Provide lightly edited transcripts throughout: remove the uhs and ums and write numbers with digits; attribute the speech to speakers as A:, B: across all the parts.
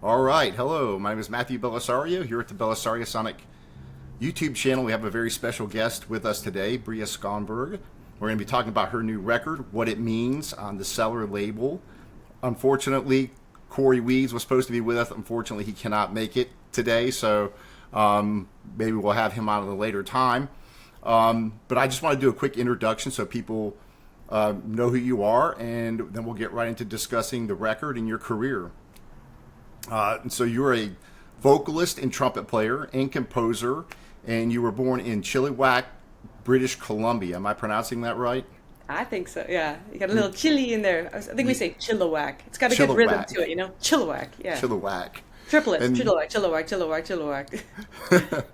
A: All right, hello. My name is Matthew Belisario here at the Belisario Sonic YouTube channel. We have a very special guest with us today, Bria Skonberg. We're going to be talking about her new record, what it means on the Cellar label. Unfortunately, Cory was supposed to be with us. Unfortunately, he cannot make it today, so maybe we'll have him on at a later time. But I just want to do a quick introduction so people know who you are, and then we'll get right into discussing the record and your career. So you're a vocalist and trumpet player and composer, and you were born in Chilliwack, British Columbia. Am I pronouncing that right?
B: I think so, yeah. You got a little chili in there. I think we say Chilliwack. It's got a good rhythm
A: Chilliwack.
B: to it, Chilliwack, yeah.
A: Chilliwack.
B: Triplets.
A: And
B: Chilliwack, Chilliwack, Chilliwack, Chilliwack.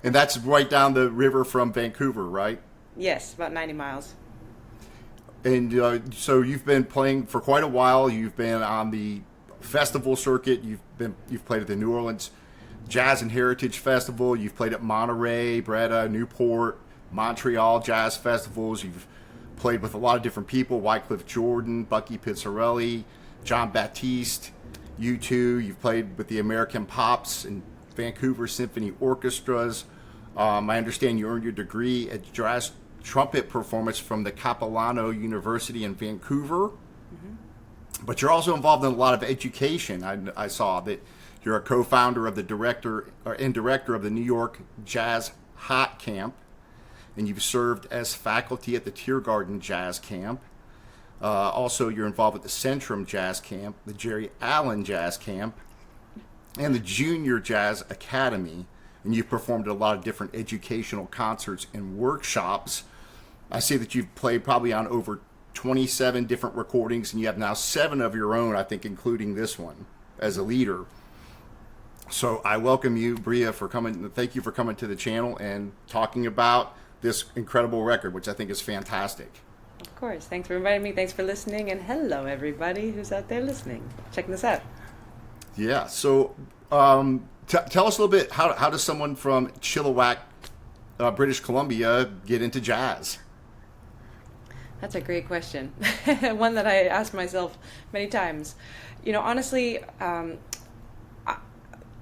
A: and that's right down the river from Vancouver, right?
B: Yes, about 90 miles.
A: And so you've been playing for quite a while. You've been on the festival circuit. You've played at the New Orleans Jazz and Heritage Festival. You've played at Monterey, Breda, Newport, Montreal Jazz Festivals. You've played with a lot of different people: Wycliffe Jordan, Bucky Pizzarelli, John Baptiste, U2. You've played with the American Pops and Vancouver Symphony Orchestras. I understand you earned your degree at jazz trumpet performance from the Capilano University in Vancouver. But you're also involved in a lot of education. I saw that you're a co-founder of the director of the New York Jazz Hot Camp, and you've served as faculty at the Tiergarten Jazz Camp. Also, you're involved with the Centrum Jazz Camp, the Jerry Allen Jazz Camp, and the Junior Jazz Academy. And you've performed at a lot of different educational concerts and workshops. I see that you've played probably on over 27 different recordings, and you have now 7 of your own, I think, including this one as a leader. So I welcome you, Bria, for coming. Thank you for coming to the channel and talking about this incredible record, which I think is fantastic.
B: Of course. Thanks for inviting me. Thanks for listening. And hello, everybody who's out there listening. Checking this out.
A: Yeah. So tell us a little bit, how does someone from Chilliwack, British Columbia, get into jazz?
B: That's a great question. One that I asked myself many times. Honestly,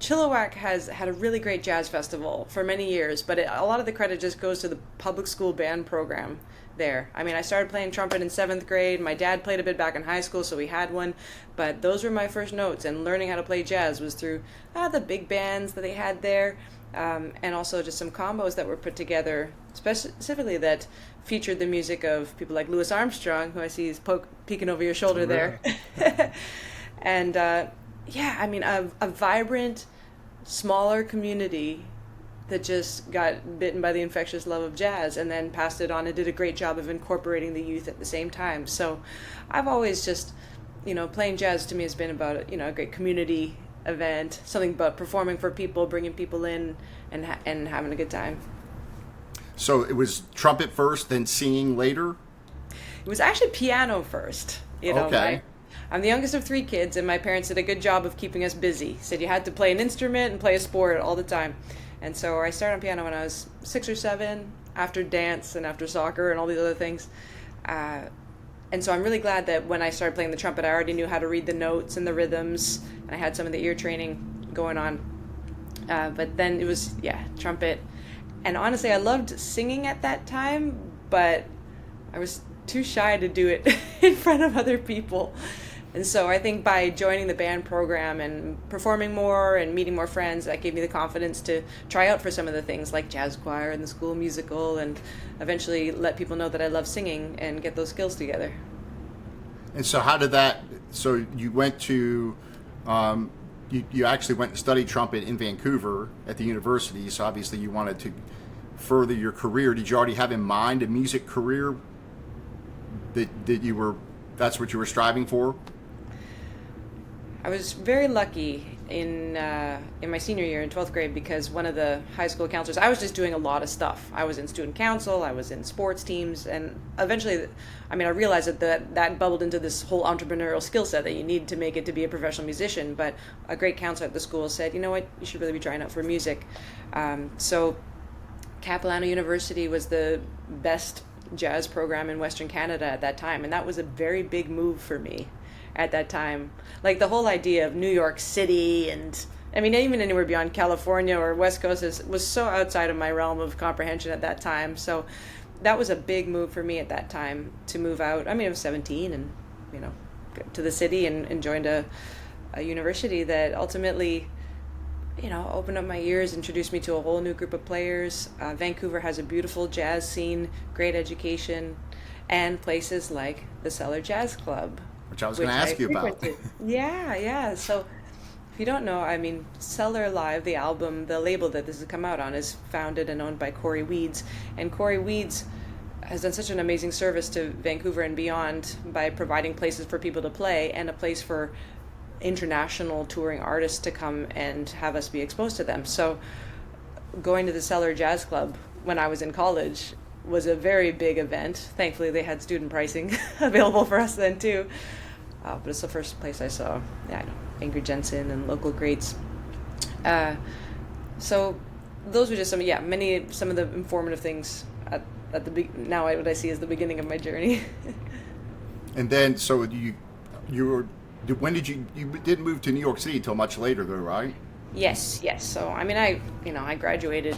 B: Chilliwack has had a really great jazz festival for many years, but a lot of the credit just goes to the public school band program there. I mean, I started playing trumpet in 7th grade. My dad played a bit back in high school, so we had one. But those were my first notes, and learning how to play jazz was through the big bands that they had there, and also just some combos that were put together, specifically that featured the music of people like Louis Armstrong, who I see is peeking over your shoulder there. And I mean, a vibrant, smaller community that just got bitten by the infectious love of jazz and then passed it on and did a great job of incorporating the youth at the same time. So I've always just, playing jazz to me has been about, a great community event, something about performing for people, bringing people in and having a good time.
A: So it was trumpet first, then singing later?
B: It was actually piano first.
A: Okay.
B: I'm the youngest of 3 kids, and my parents did a good job of keeping us busy. Said you had to play an instrument and play a sport all the time. And so I started on piano when I was 6 or 7, after dance and after soccer and all these other things. And so I'm really glad that when I started playing the trumpet, I already knew how to read the notes and the rhythms, and I had some of the ear training going on. But then it was, trumpet. And honestly, I loved singing at that time, but I was too shy to do it in front of other people. And so I think by joining the band program and performing more and meeting more friends, that gave me the confidence to try out for some of the things like jazz choir and the school musical, and eventually let people know that I love singing and get those skills together.
A: And so how did that, so you went to, you actually went and studied trumpet in Vancouver at the university, so obviously you wanted to further your career. Did you already have in mind a music career that that's what you were striving for?
B: I was very lucky in my senior year in 12th grade because one of the high school counselors, I was just doing a lot of stuff. I was in student council, I was in sports teams, and eventually, I realized that bubbled into this whole entrepreneurial skill set that you need to make it to be a professional musician. But a great counselor at the school said, you know what, you should really be trying out for music. So Capilano University was the best jazz program in Western Canada at that time, and that was a very big move for me. at that time. Like the whole idea of New York City, and I mean even anywhere beyond California or West Coast was so outside of my realm of comprehension at that time. So that was a big move for me at that time, to move out. I mean, I was 17 and, to the city, and joined a university that ultimately, opened up my ears, introduced me to a whole new group of players. Vancouver has a beautiful jazz scene, great education, and places like the Cellar Jazz Club.
A: Which I was going to ask you about.
B: Yeah. So if you don't know, I mean, Cellar Live, the album, the label that this has come out on, is founded and owned by Cory. And Cory has done such an amazing service to Vancouver and beyond by providing places for people to play, and a place for international touring artists to come and have us be exposed to them. So going to the Cellar Jazz Club when I was in college was a very big event. Thankfully they had student pricing available for us then too. But it's the first place I saw, Ingrid Jensen and local greats. So those were just some of the informative things at the now what I see as the beginning of my journey.
A: And then, so when did you didn't move to New York City until much later though, right?
B: Yes. So I mean, I graduated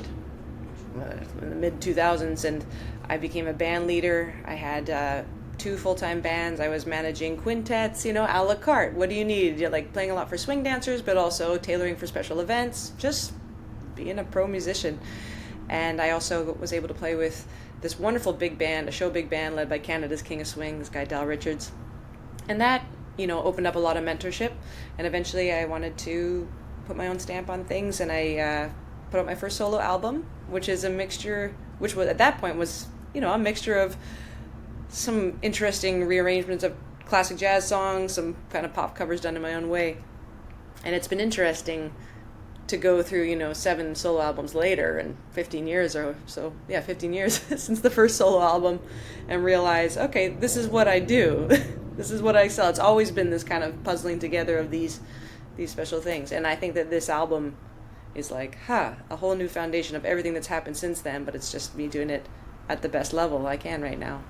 B: in the mid 2000s, and I became a band leader. I had 2 full-time bands. I was managing quintets, a la carte. What do you need? You're like playing a lot for swing dancers, but also tailoring for special events, just being a pro musician. And I also was able to play with this wonderful big band, a show big band led by Canada's King of Swing, this guy Dal Richards. And that, opened up a lot of mentorship. And eventually I wanted to put my own stamp on things, and I put out my first solo album, which is a mixture, which was at that point was, a mixture of some interesting rearrangements of classic jazz songs, some kind of pop covers done in my own way. And it's been interesting to go through, 7 solo albums later, and 15 years or so, 15 years since the first solo album, and realize, okay, this is what I do. This is what I sell. It's always been this kind of puzzling together of these special things. And I think that this album is like, a whole new foundation of everything that's happened since then, but it's just me doing it at the best level I can right now.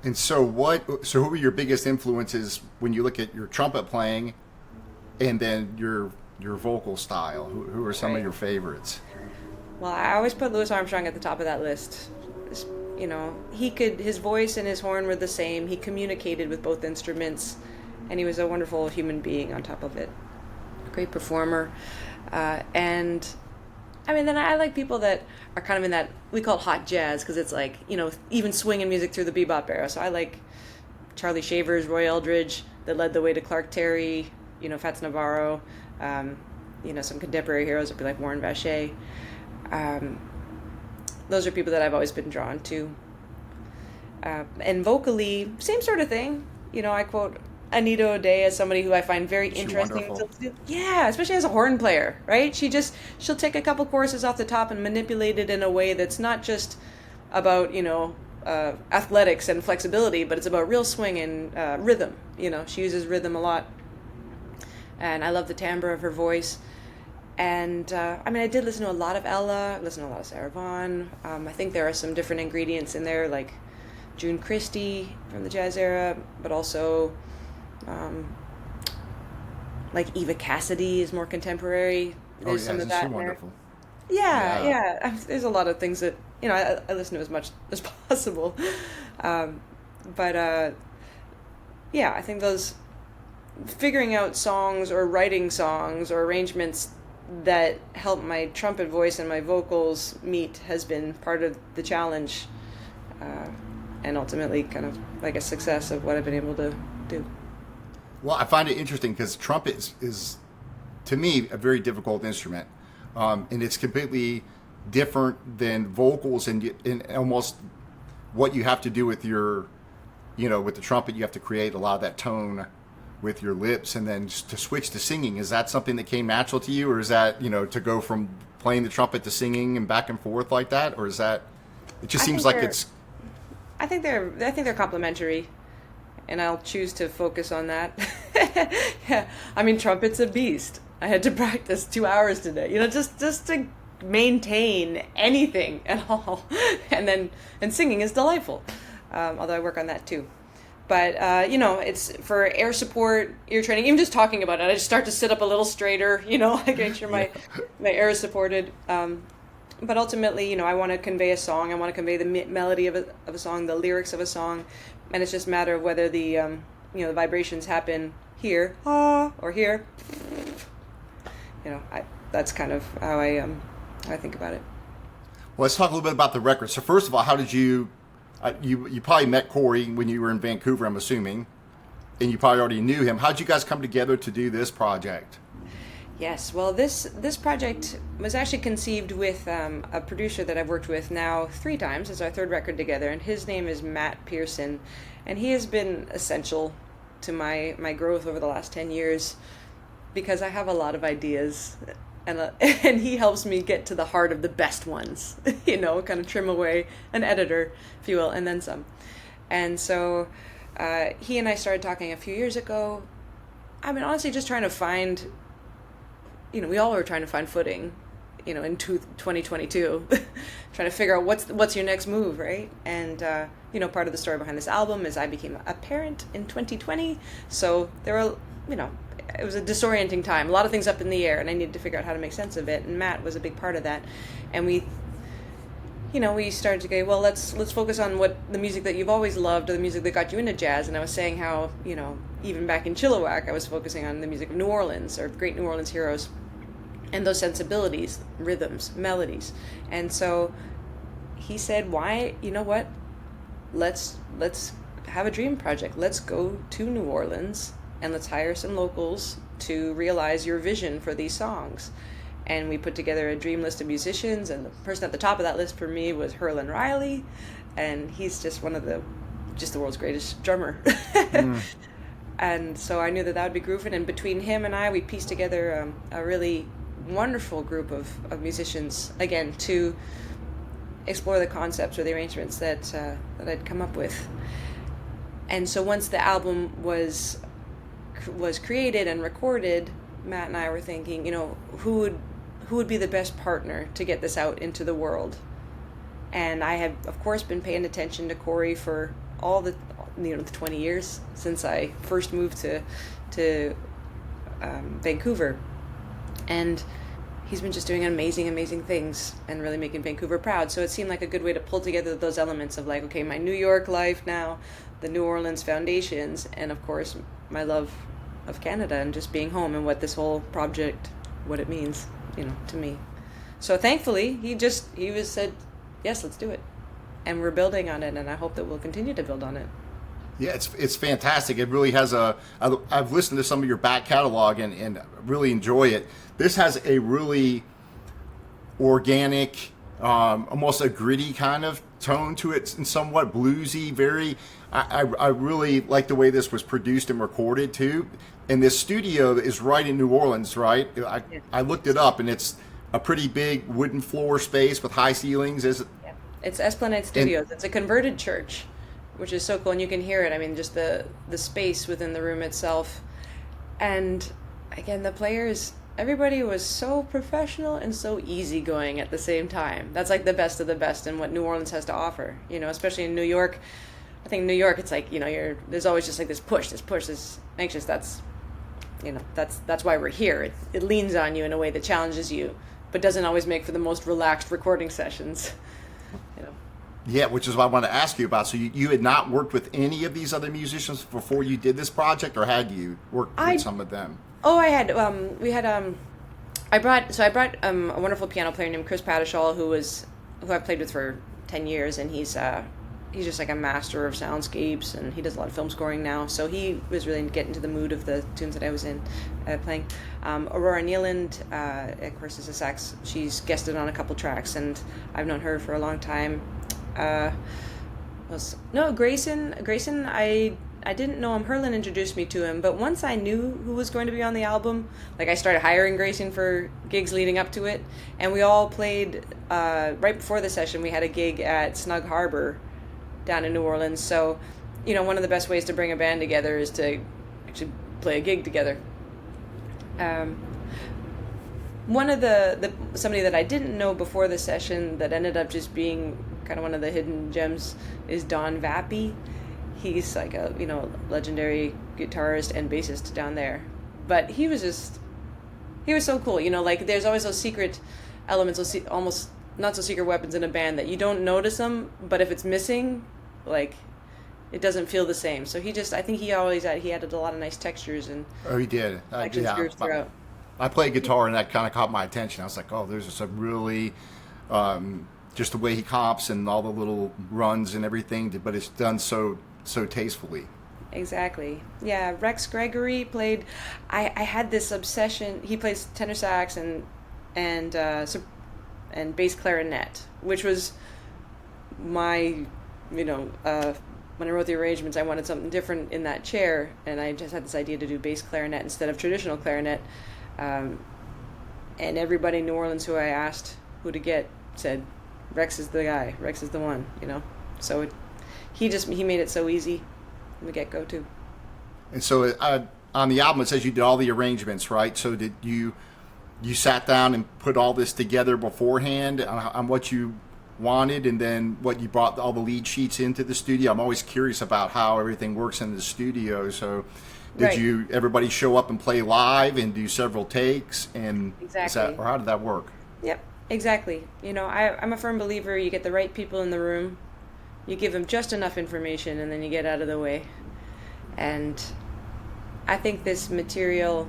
A: And so who were your biggest influences when you look at your trumpet playing and then your vocal style? Who are some of your favorites?
B: Well, I always put Louis Armstrong at the top of that list. His voice and his horn were the same. He communicated with both instruments, and he was a wonderful human being on top of it. A great performer. And I mean, then I like people that are kind of in that, we call it hot jazz, because it's like, even swinging music through the bebop era. So I like Charlie Shavers, Roy Eldridge, that led the way to Clark Terry, Fats Navarro, some contemporary heroes would be like Warren Vacher. Those are people that I've always been drawn to. And vocally, same sort of thing. I quote Anita O'Day as somebody who I find very interesting. Yeah, especially as a horn player, right? She'll take a couple choruses off the top and manipulate it in a way that's not just about, athletics and flexibility, but it's about real swing and rhythm. She uses rhythm a lot. And I love the timbre of her voice. And, I did listen to a lot of Ella, listened to a lot of Sarah Vaughan. I think there are some different ingredients in there, like June Christie from the jazz era, but also like Eva Cassidy is more contemporary. There's some of that in there.
A: Wonderful.
B: Yeah. There's a lot of things that, I listen to as much as possible. I think those figuring out songs or writing songs or arrangements that help my trumpet voice and my vocals meet has been part of the challenge, and ultimately kind of like a success of what I've been able to do.
A: Well, I find it interesting because trumpet is, to me, a very difficult instrument, and it's completely different than vocals, and almost what you have to do with your, with the trumpet, you have to create a lot of that tone with your lips, and then to switch to singing. Is that something that came natural to you, or is that, to go from playing the trumpet to singing and back and forth like that, or is that, it just seems like it's...
B: I think they're complementary, and I'll choose to focus on that. Yeah, trumpet's a beast. I had to practice 2 hours today, just to maintain anything at all. And singing is delightful, although I work on that too. But it's for air support, ear training. Even just talking about it, I just start to sit up a little straighter. Like make sure
A: Yeah.
B: my air is supported. But ultimately, I want to convey a song. I want to convey the melody of a song, the lyrics of a song, and it's just a matter of whether the vibrations happen here, or here. That's kind of how I think about it.
A: Well, let's talk a little bit about the record. So first of all, how did you probably met Cory when you were in Vancouver, I'm assuming, and you probably already knew him. How did you guys come together to do this project?
B: Yes, well, this project was actually conceived with a producer that I've worked with now 3 times. It's our 3rd record together, and his name is Matt Pearson, and he has been essential to my growth over the last 10 years because I have a lot of ideas, and he helps me get to the heart of the best ones, kind of trim away an editor, if you will, and then some. And so he and I started talking a few years ago. I mean, honestly, just trying to find, we all were trying to find footing, in 2022, trying to figure out what's your next move, right? And, part of the story behind this album is I became a parent in 2020, so there were, it was a disorienting time, a lot of things up in the air, and I needed to figure out how to make sense of it, and Matt was a big part of that. And we started to go, well, let's focus on what the music that you've always loved, or the music that got you into jazz. And I was saying how, even back in Chilliwack, I was focusing on the music of New Orleans, or great New Orleans heroes, and those sensibilities, rhythms, melodies. And so he said, why, what, let's have a dream project. Let's go to New Orleans and let's hire some locals to realize your vision for these songs. And we put together a dream list of musicians, and the person at the top of that list for me was Herlin Riley, and he's just the world's greatest drummer. And so I knew that would be grooving, and between him and I, we pieced together a really wonderful group of musicians, again, to explore the concepts or the arrangements that I'd come up with. And so once the album was created and recorded, Matt and I were thinking, who would be the best partner to get this out into the world? And I have, of course, been paying attention to Cory for all the 20 years since I first moved to Vancouver, and he's been just doing amazing things and really making Vancouver proud. So it seemed like a good way to pull together those elements of like, okay, my New York life now, the New Orleans foundations, and of course my love of Canada and just being home, and what this whole project, what it means, to me. So thankfully he said, yes, let's do it, and we're building on it, and I hope that we'll continue to build on it.
A: Yeah, it's fantastic. It really has I've listened to some of your back catalog and really enjoy it. This has a really organic, almost a gritty kind of tone to it, and somewhat bluesy. I really like the way this was produced and recorded too. And this studio is right in New Orleans, right? I looked it up, and it's a pretty big wooden floor space with high ceilings. Is it?
B: Yeah. It's Esplanade Studios. It's a converted church, which is so cool, and you can hear it. I mean, just the space within the room itself. And again, the players, everybody was so professional and so easygoing at the same time. That's like the best of the best in what New Orleans has to offer, especially in New York. I think in New York, it's like, there's always just like this push, this anxious. That's why we're here. It leans on you in a way that challenges you, but doesn't always make for the most relaxed recording sessions,
A: Yeah, which is what I want to ask you about. So you had not worked with any of these other musicians before you did this project, or had you worked with some of them?
B: Oh, I had. I brought a wonderful piano player named Chris Padishall, who I've played with for 10 years, and he's just like a master of soundscapes, and he does a lot of film scoring now. So he was really getting into the mood of the tunes that I was playing. Aurora Nealand, of course, is a sax. She's guested on a couple tracks, and I've known her for a long time. Grayson, I didn't know him. Herlin introduced me to him, but once I knew who was going to be on the album, like I started hiring Grayson for gigs leading up to it, and we all played, right before the session, we had a gig at Snug Harbor down in New Orleans. So, one of the best ways to bring a band together is to actually play a gig together. One of somebody that I didn't know before the session that ended up just being kind of one of the hidden gems is Don Vappy. he's like a legendary guitarist and bassist down there. But he was so cool. Like there's always those secret elements, almost not so secret weapons in a band that you don't notice them, but if it's missing, like it doesn't feel the same. So I think he added a lot of nice textures and
A: he did.
B: Throughout.
A: I played guitar and that kind of caught my attention. I was like, oh, there's some really just the way he comps and all the little runs and everything, but it's done so tastefully.
B: Exactly. Yeah, Rex Gregory played. I had this obsession. He plays tenor sax and bass clarinet, which was my, when I wrote the arrangements, I wanted something different in that chair, and I just had this idea to do bass clarinet instead of traditional clarinet. And everybody in New Orleans who I asked who to get said, Rex is the guy. Rex is the one. So he made it so easy from the get-go too.
A: And so on the album it says you did all the arrangements, right? So did you sat down and put all this together beforehand on what you wanted, and then what you brought all the lead sheets into the studio? I'm always curious about how everything works in the studio. So did everybody show up and play live and do several takes, and
B: exactly,
A: or how did that work?
B: Yep, exactly. I'm a firm believer you get the right people in the room, you give them just enough information, and then you get out of the way. And I think this material,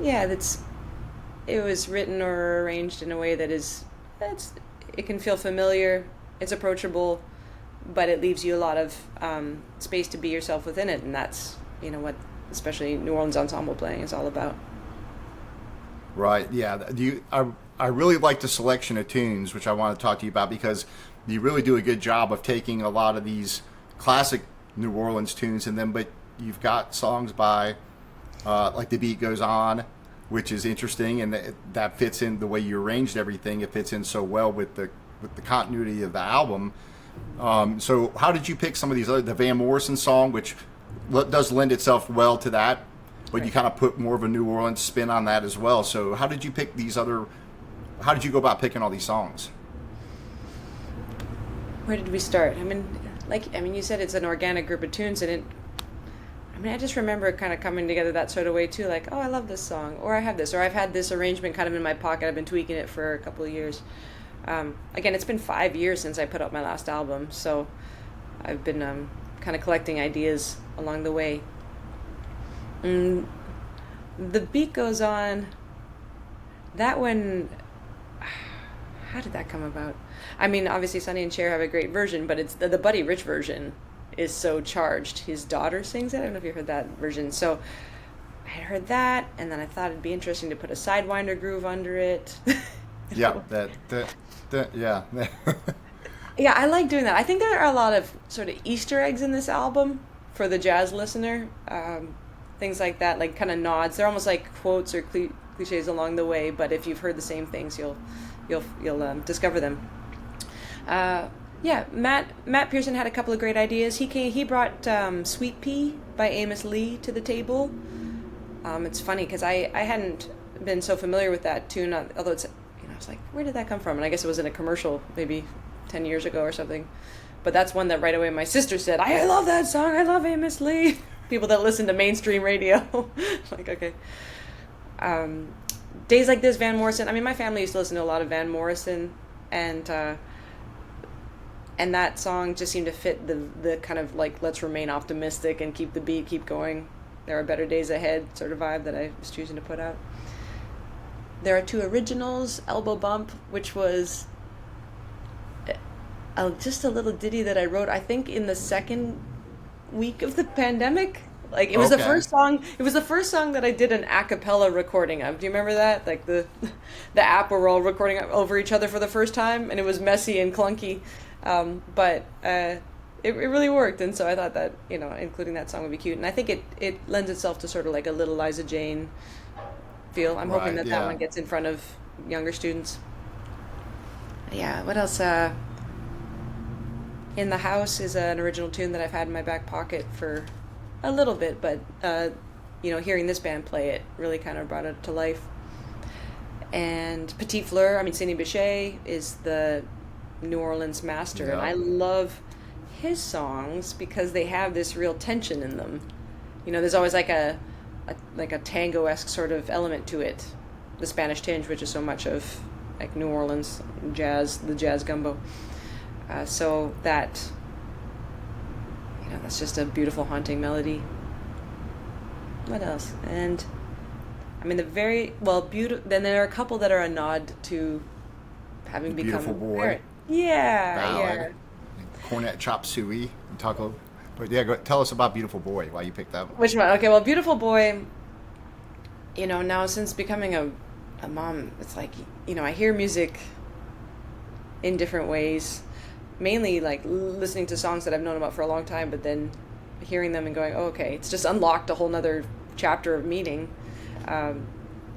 B: it was written or arranged in a way that it can feel familiar, it's approachable, but it leaves you a lot of space to be yourself within it, and that's what especially New Orleans ensemble playing is all about.
A: Right. Yeah. I really like the selection of tunes, which I want to talk to you about, because you really do a good job of taking a lot of these classic New Orleans tunes but you've got songs by like The Beat Goes On, which is interesting, and that fits in the way you arranged everything. It fits in so well with the continuity of the album. So how did you pick some of these the Van Morrison song, which does lend itself well to that, but you kind of put more of a New Orleans spin on that as well. So how did you pick how did you go about picking all these songs?
B: Where did we start? You said it's an organic group of tunes, and I just remember it kind of coming together that sort of way too, like, oh, I love this song, or I have this, or I've had this arrangement kind of in my pocket, I've been tweaking it for a couple of years. Again, it's been 5 years since I put out my last album, so I've been kind of collecting ideas along the way. The Beat Goes On, that one, how did that come about? Obviously Sonny and Cher have a great version, but it's the Buddy Rich version is so charged. His daughter sings it. I don't know if you heard that version. So I had heard that, and then I thought it'd be interesting to put a Sidewinder groove under it.
A: Yeah, yeah.
B: Yeah, I like doing that. I think there are a lot of sort of Easter eggs in this album for the jazz listener. Things like that, like kind of nods. They're almost like quotes or cliches along the way, but if you've heard the same things, you'll discover them. Yeah, Matt Pearson had a couple of great ideas. He brought Sweet Pea by Amos Lee to the table. It's funny because I hadn't been so familiar with that tune, although it's, I was like, where did that come from? And I guess it was in a commercial maybe 10 years ago or something. But that's one that right away my sister said, I love that song, I love Amos Lee. People that listen to mainstream radio. Like, okay. Days Like This, Van Morrison. My family used to listen to a lot of Van Morrison, and that song just seemed to fit the kind of like, let's remain optimistic and keep the beat, keep going, there are better days ahead sort of vibe that I was choosing to put out. There are two originals, Elbow Bump, which was just a little ditty that I wrote, I think, in the second week of the pandemic. Like, it was the first song. It was the first song that I did an a cappella recording of. Do you remember that? Like the app where we're all recording over each other for the first time, and it was messy and clunky, but it really worked. And so I thought that including that song would be cute. And I think it lends itself to sort of like a Little Liza Jane feel. I'm hoping that one gets in front of younger students. Yeah. What else? In the House is an original tune that I've had in my back pocket for a little bit, but hearing this band play it really kind of brought it to life. And Petit Fleur, Sidney Bechet is the New Orleans master, and I love his songs because they have this real tension in them. You know, there's always like a tango-esque sort of element to it. The Spanish tinge, which is so much of like New Orleans jazz, the jazz gumbo. So that, you know, that's just a beautiful, haunting melody. What else? And I mean, then there are a couple that are a nod to having become
A: Beautiful Boy.
B: Parent. Yeah,
A: Ballad. Cornet Chop Suey. Talk a little. But yeah, tell us about Beautiful Boy. Why you picked that one?
B: Which one? Okay, well, Beautiful Boy. You know, now since becoming a mom, it's like, you know, I hear music in different ways. Mainly like listening to songs that I've known about for a long time, but then hearing them and going, oh, okay, it's just unlocked a whole nother chapter of meaning.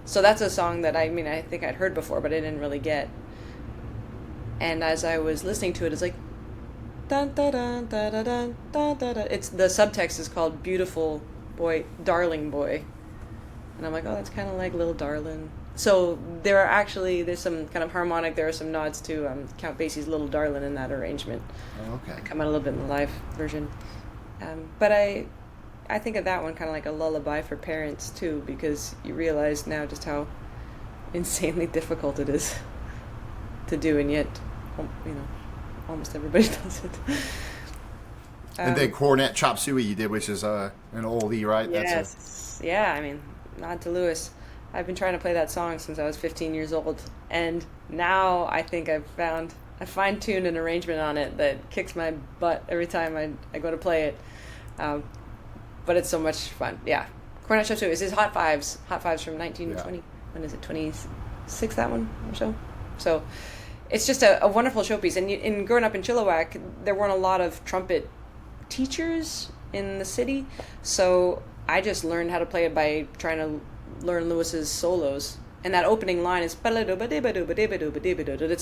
B: So that's a song that I think I'd heard before, but I didn't really get. And as I was listening to it, it's like, dun, dun, dun, dun, dun, dun, dun, dun, dun. It's the subtext is called "Beautiful Boy, Darling Boy," and I'm like, oh, that's kind of like Little Darlin'. So there's some kind of harmonic. There are some nods to Count Basie's "Little Darlin'" in that arrangement.
A: Oh, okay.
B: Come out a little bit in the live version, but I think of that one kind of like a lullaby for parents too, because you realize now just how insanely difficult it is to do, and yet, you know, almost everybody does it.
A: And then Cornet Chop Suey you did, which is an oldie, right?
B: Yes. Yeah, I mean, nod to Lewis. I've been trying to play that song since I was 15 years old, and now I think I fine-tuned an arrangement on it that kicks my butt every time I go to play it. But it's so much fun. Yeah. Cornet Chop Suey is his Hot Fives from 1920. Yeah. When is it? 26, that one or so? So it's just a wonderful showpiece. And in growing up in Chilliwack, there weren't a lot of trumpet teachers in the city, so I just learned how to play it by trying to learn Lewis's solos. And that opening line is it's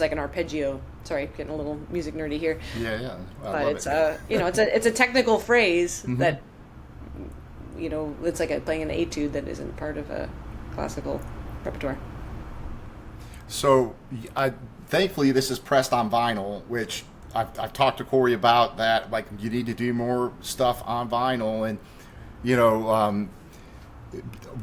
B: like an arpeggio. Sorry, getting a little music nerdy here.
A: Yeah.
B: But it's it's a technical phrase that, you know, it's like playing an etude that isn't part of a classical repertoire.
A: So, thankfully, this is pressed on vinyl, which I've talked to Cory about that. Like, you need to do more stuff on vinyl, and you know.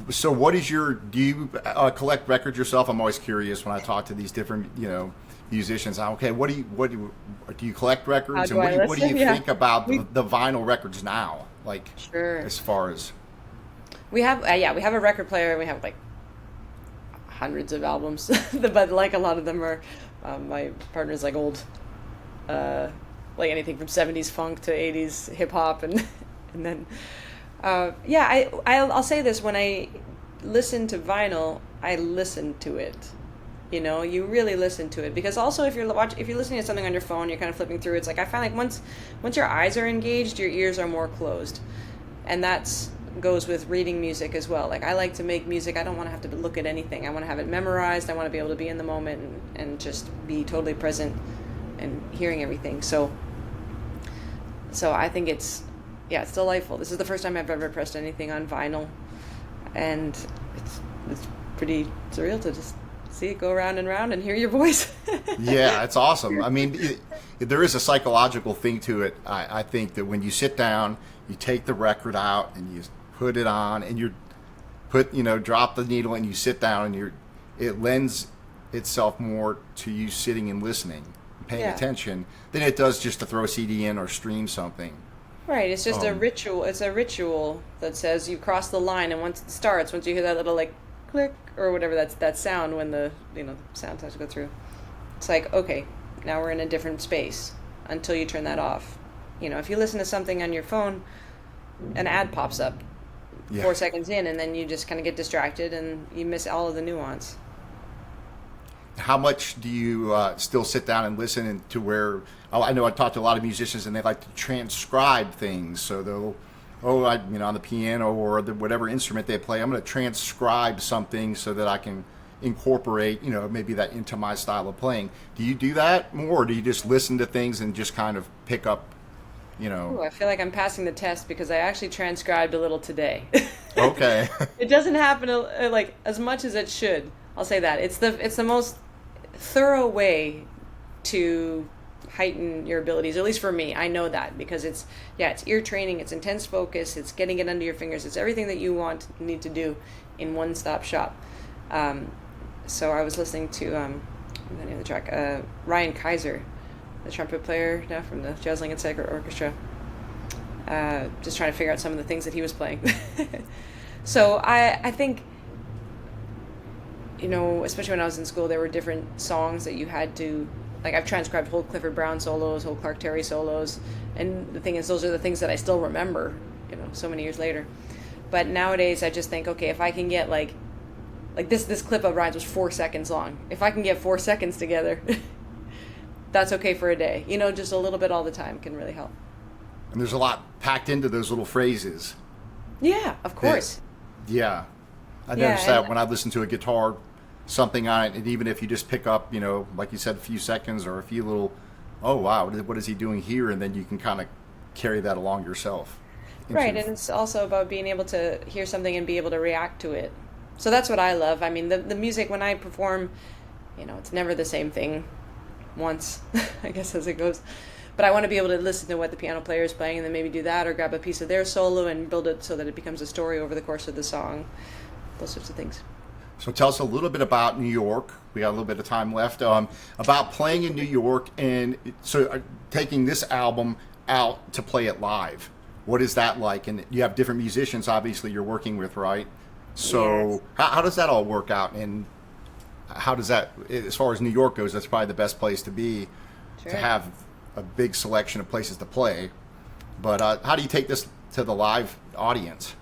A: So, what is do you collect records yourself? I'm always curious when I talk to these different, you know, musicians. Okay, do you collect records, and what do you think about the vinyl records now? Like,
B: sure.
A: As far as
B: we have a record player, and we have like hundreds of albums, but like a lot of them are my partner's like old, like anything from 70s funk to 80s hip hop, and then I'll say this: when I listen to vinyl, I listen to it. You know, you really listen to it, because also if you're listening to something on your phone, you're kind of flipping through. It's like I find like once your eyes are engaged, your ears are more closed, and that's goes with reading music as well. Like, I like to make music. I don't want to have to look at anything. I want to have it memorized. I want to be able to be in the moment and just be totally present and hearing everything. So I think it's delightful. This is the first time I've ever pressed anything on vinyl, and it's pretty surreal to just see it go round and round and hear your voice.
A: Yeah, it's awesome. I mean, there is a psychological thing to it. I think that when you sit down, you take the record out and you put it on, and drop the needle and you sit down, and it lends itself more to you sitting and listening, and paying attention, than it does just to throw a CD in or stream something.
B: Right, it's just a ritual. It's a ritual that says you cross the line, and once it starts, once you hear that little like click or whatever that sound when the sound starts to go through, it's like, okay, now we're in a different space until you turn that off. You know, if you listen to something on your phone, an ad pops up 4 seconds in, and then you just kind of get distracted and you miss all of the nuance.
A: How much do you still sit down and listen to where, I know I talked to a lot of musicians and they like to transcribe things, so they'll, on the piano or whatever instrument they play, I'm going to transcribe something so that I can incorporate, maybe that into my style of playing. Do you do that more, or do you just listen to things and just kind of pick up,
B: Ooh, I feel like I'm passing the test, because I actually transcribed a little today.
A: Okay.
B: It doesn't happen like as much as it should. I'll say that. It's the most thorough way to heighten your abilities. At least for me, I know that because it's ear training, it's intense focus, it's getting it under your fingers, it's everything that you need to do in one stop shop. So I was listening to the name of the track, Ryan Kaiser, the trumpet player now from the Jazz Lincoln Sacred Orchestra. Just trying to figure out some of the things that he was playing. So I think, especially when I was in school, there were different songs that you had to, like, I've transcribed whole Clifford Brown solos, whole Clark Terry solos, and the thing is, those are the things that I still remember, so many years later. But nowadays, I just think, okay, if I can get like this clip of Ryan's was 4 seconds long. If I can get 4 seconds together, that's okay for a day. Just a little bit all the time can really help.
A: And there's a lot packed into those little phrases.
B: Yeah, of course.
A: Yeah. I noticed that when I listen to a guitar, something on it, and even if you just pick up, like you said, a few seconds or a few little, oh, wow, what is he doing here? And then you can kind of carry that along yourself.
B: Right, and it's also about being able to hear something and be able to react to it. So that's what I love. I mean, the music, when I perform, it's never the same thing once, I guess, as it goes. But I want to be able to listen to what the piano player is playing and then maybe do that or grab a piece of their solo and build it so that it becomes a story over the course of the song. Those sorts of things.
A: So tell us a little bit about New York. We got a little bit of time left. About playing in New York, and so taking this album out to play it live. What is that like? And you have different musicians, obviously, you're working with, right? So yes. How does that all work out? And how does that, as far as New York goes, that's probably the best place to be, to have a big selection of places to play. But how do you take this to the live audience?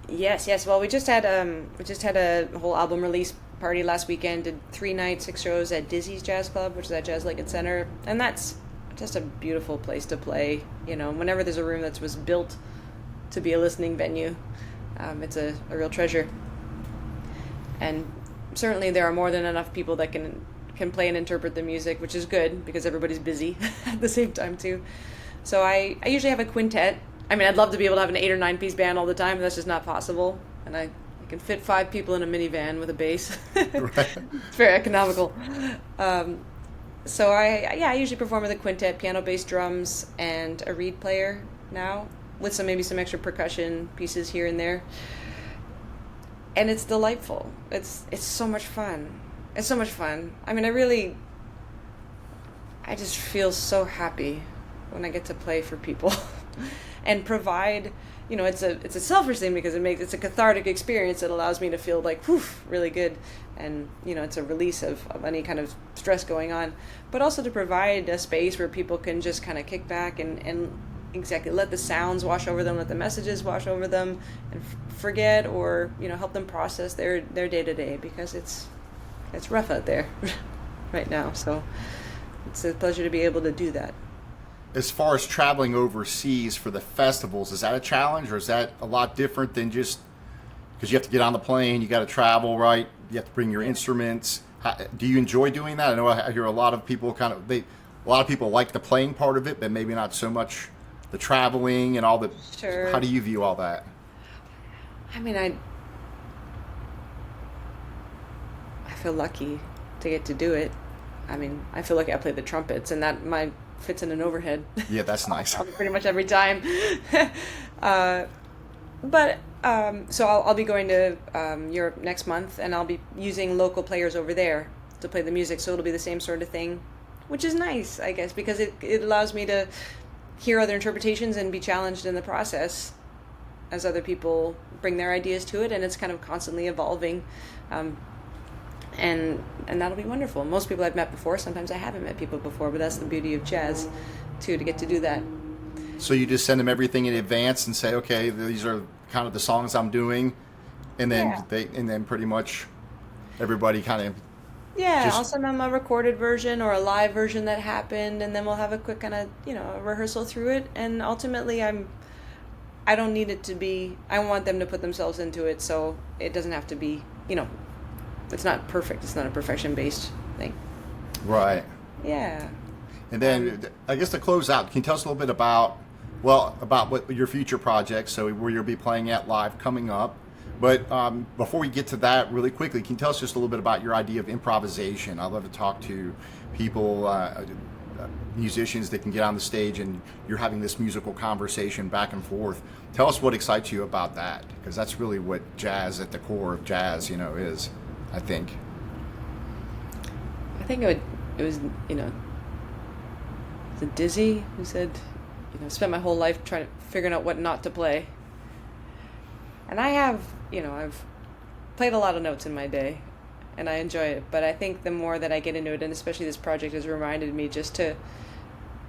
A: Yes.
B: Well, we just had a whole album release party last weekend. Did 3 nights, 6 shows at Dizzy's Jazz Club, which is at Jazz Lincoln Center, and that's just a beautiful place to play. Whenever there's a room that was built to be a listening venue, it's a real treasure. And certainly there are more than enough people that can play and interpret the music, which is good because everybody's busy at the same time too. So I usually have a quintet. I mean, I'd love to be able to have an 8 or 9 piece band all the time, but that's just not possible. And I can fit 5 people in a minivan with a bass. Right. It's very economical. So I usually perform with a quintet, piano, bass, drums, and a reed player now, with maybe some extra percussion pieces here and there. And it's delightful. It's so much fun. It's so much fun. I mean, I just feel so happy when I get to play for people and provide, it's a selfish thing because it's a cathartic experience that allows me to feel like, whew, really good. And, it's a release of any kind of stress going on, but also to provide a space where people can just kind of kick back and exactly let the sounds wash over them, let the messages wash over them, and forget or help them process their day-to-day, because it's rough out there right now. So it's a pleasure to be able to do that.
A: As far as traveling overseas for the festivals, is that a challenge, or is that a lot different than just because you have to get on the plane, you got to travel, right? You have to bring your instruments. Do you enjoy doing that? I know I hear a lot of people a lot of people like the playing part of it, but maybe not so much the traveling and all the.
B: Sure.
A: How do you view all that?
B: I mean, I feel lucky to get to do it. I mean, I feel lucky I play the trumpets, and that fits in an overhead.
A: Yeah, that's nice.
B: Pretty much every time. So I'll be going to Europe next month, and I'll be using local players over there to play the music, so it'll be the same sort of thing, which is nice, I guess, because it allows me to hear other interpretations and be challenged in the process as other people bring their ideas to it, and it's kind of constantly evolving. And that'll be wonderful. Most people I've met before, sometimes I haven't met people before, but that's the beauty of jazz, too, to get to do that.
A: So you just send them everything in advance and say, okay, these are kind of the songs I'm doing, and then then pretty much everybody kind of.
B: Yeah, I'll send them a recorded version or a live version that happened, and then we'll have a quick kind of rehearsal through it. And ultimately, I don't need it to be. I want them to put themselves into it, so it doesn't have to be. It's not perfect. It's not a perfection-based thing.
A: Right.
B: Yeah.
A: And then I guess to close out, can you tell us a little bit about what your future projects, so where you'll be playing at live coming up. But before we get to that really quickly, can you tell us just a little bit about your idea of improvisation? I'd love to talk to people musicians that can get on the stage and you're having this musical conversation back and forth. Tell us what excites you about that, because that's really what jazz, at the core of jazz, is, I think.
B: I think it was, was it Dizzy who said, spent my whole life trying to figuring out what not to play. And I have, I've played a lot of notes in my day, and I enjoy it. But I think the more that I get into it, and especially this project has reminded me just to,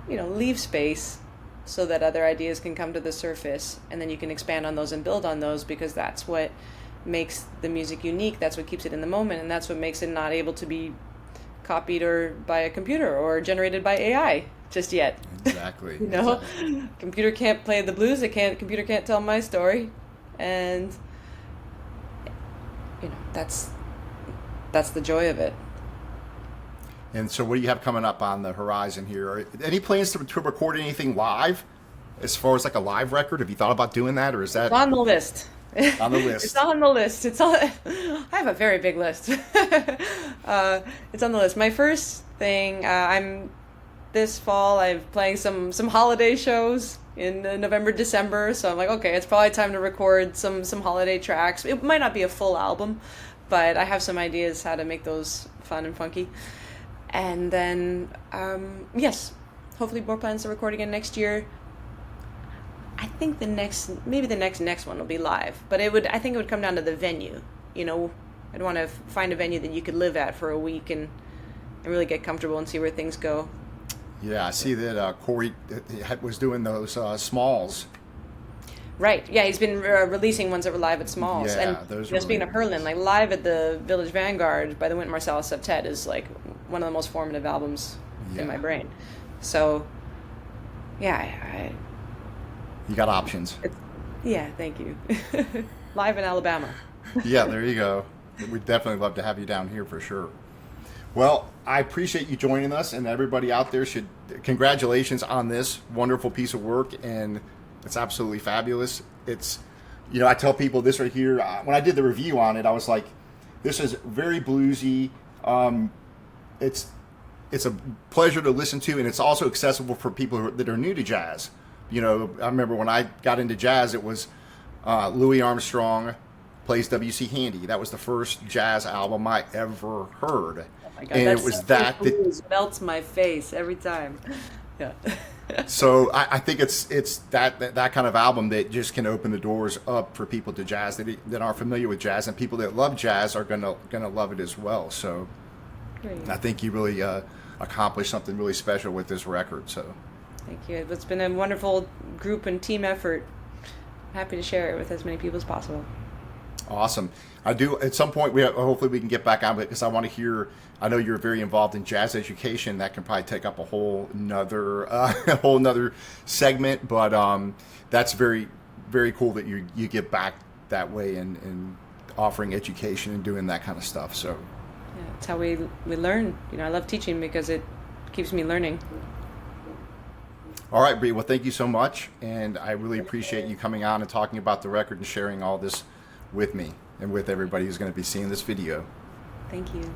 B: leave space so that other ideas can come to the surface, and then you can expand on those and build on those, because that's what makes the music unique. That's what keeps it in the moment, and that's what makes it not able to be copied or by a computer or generated by AI just yet.
A: Exactly.
B: Exactly. Computer can't play the blues. Computer can't tell my story, and that's the joy of it.
A: And so what do you have coming up on the horizon here? Any plans to record anything live, as far as like a live record? Have you thought about doing that, or is that
B: it's on the list?
A: On the list.
B: It's on the list. I have a very big list. It's on the list. My first thing, this fall I'm playing some holiday shows in November, December. So I'm like, okay, it's probably time to record some holiday tracks. It might not be a full album, but I have some ideas how to make those fun and funky. And then, yes, hopefully more plans to record again next year. I think the next one will be live, but I think it would come down to the venue. I'd want to find a venue that you could live at for a week and really get comfortable and see where things go.
A: Yeah, I see that Cory was doing those Smalls.
B: Right. Yeah, he's been releasing ones that were live at Smalls.
A: Yeah,
B: and
A: those were
B: speaking of Hurlin, like live at the Village Vanguard by the Wynton Marsalis Septet is like one of the most formative albums in my brain. So, yeah,
A: you got options.
B: Yeah, thank you. Live in Alabama.
A: Yeah, there you go. We'd definitely love to have you down here for sure. Well, I appreciate you joining us, and everybody out there congratulations on this wonderful piece of work, and it's absolutely fabulous. It's, I tell people this right here, when I did the review on it, I was like, this is very bluesy. It's a pleasure to listen to, and it's also accessible for people that are new to jazz. I remember when I got into jazz, it was Louis Armstrong plays W.C. Handy. That was the first jazz album I ever heard.
B: Oh my God,
A: and it was that
B: melts my face every time. Yeah.
A: So I think it's that kind of album that just can open the doors up for people to jazz that aren't familiar with jazz, and people that love jazz are gonna love it as well. So I think you really accomplished something really special with this record. So
B: thank you. It's been a wonderful group and team effort. I'm happy to share it with as many people as possible.
A: Awesome. I do. At some point, hopefully we can get back on it, because I want to hear. I know you're very involved in jazz education. That can probably take up a whole nother segment. But that's very, very cool that you get back that way and offering education and doing that kind of stuff. So
B: yeah, it's how we learn. I love teaching because it keeps me learning.
A: All right, Bria. Well, thank you so much, and I really appreciate you coming on and talking about the record and sharing all this with me and with everybody who's going to be seeing this video.
B: Thank you.